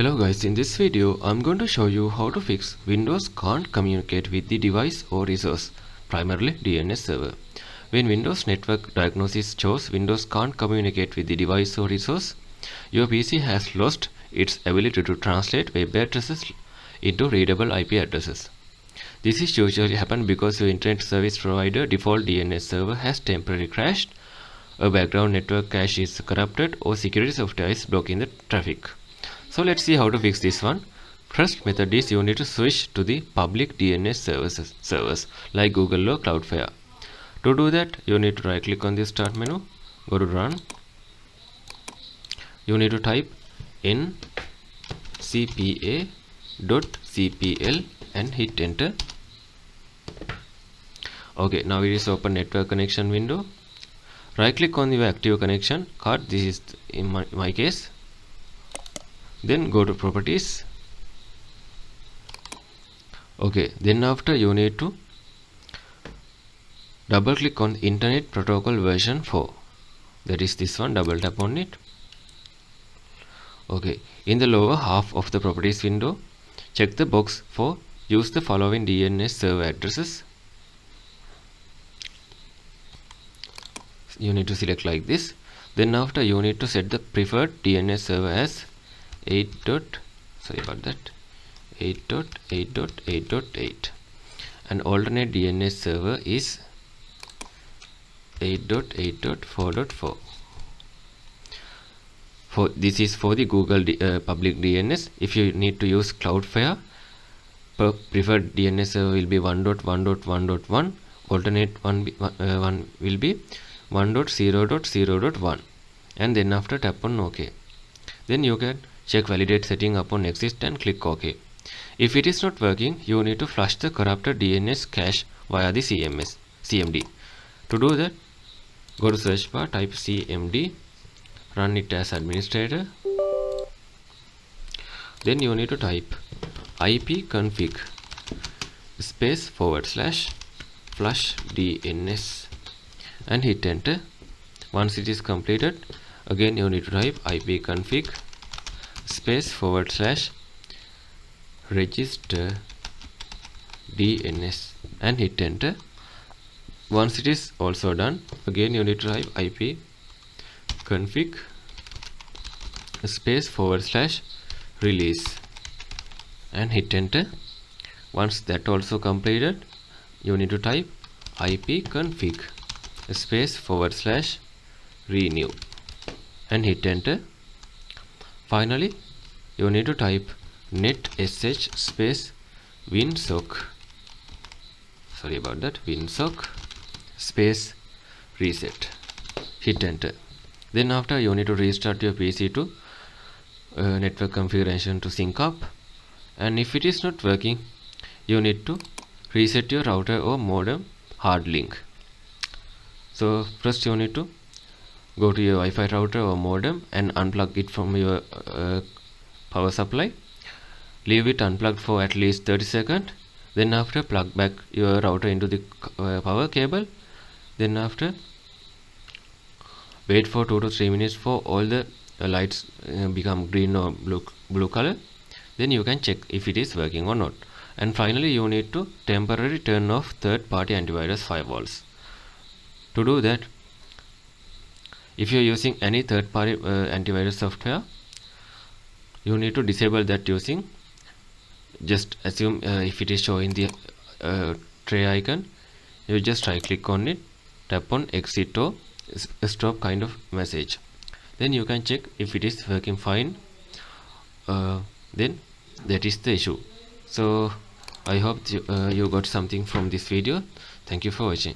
Hello guys, in this video I'm going to show you how to fix Windows can't communicate with the device or resource, primarily DNS server. When Windows Network Diagnosis shows Windows can't communicate with the device or resource, your PC has lost its ability to translate web addresses into readable IP addresses. This is usually happen because your internet service provider default DNS server has temporarily crashed, a background network cache is corrupted, or security software is blocking the traffic. So let's see how to fix this one. First method is you need to switch to the public DNS servers like Google or Cloudflare. To do that, you need to right click on the start menu, go to run. You need to type ncpa.cpl and hit enter. Okay, now it is open network connection window. Right click on your active connection card. This is in my case. Then go to properties. Okay, then after you need to double click on internet protocol version 4, that is this one. Double tap on it. Okay, in the lower half of the properties window, check the box for use the following DNS server addresses. You need to select like this. Then after you need to set the preferred DNS server as 8.8.8.8 and alternate DNS server is 8.8.4.4. This is for the Google public DNS. If you need to use Cloudflare, preferred DNS server will be 1.1.1.1, alternate one will be 1.0.0.1, and then after tap on OK. Then you can check validate setting upon exist and click OK. If it is not working, you need to flush the corrupted DNS cache via the CMD. To do that, go to search bar, type CMD, run it as administrator. Then you need to type ipconfig space / flushdns and hit enter. Once it is completed, again you need to type ipconfig space / registerdns and hit enter. Once it is also done, again you need to type ipconfig space / release and hit enter. Once that also completed, you need to type ipconfig space / renew and hit enter. Finally, you need to type netsh space winsock space reset, hit enter. Then after, you need to restart your PC to network configuration to sync up, and if it is not working, you need to reset your router or modem hard link. So first you need to go to your Wi-Fi router or modem and unplug it from your power supply. Leave it unplugged for at least 30 seconds. Then after, plug back your router into the power cable. Then after, wait for 2 to 3 minutes for all the lights become green or blue color. Then you can check if it is working or not. And finally, you need to temporarily turn off third-party antivirus firewalls. To do that, if you are using any third-party antivirus software, you need to disable that using, just assume if it is showing the tray icon, you just right click on it, tap on exit or stop kind of message. Then you can check if it is working fine. Then that is the issue. So I hope you got something from this video. Thank you for watching.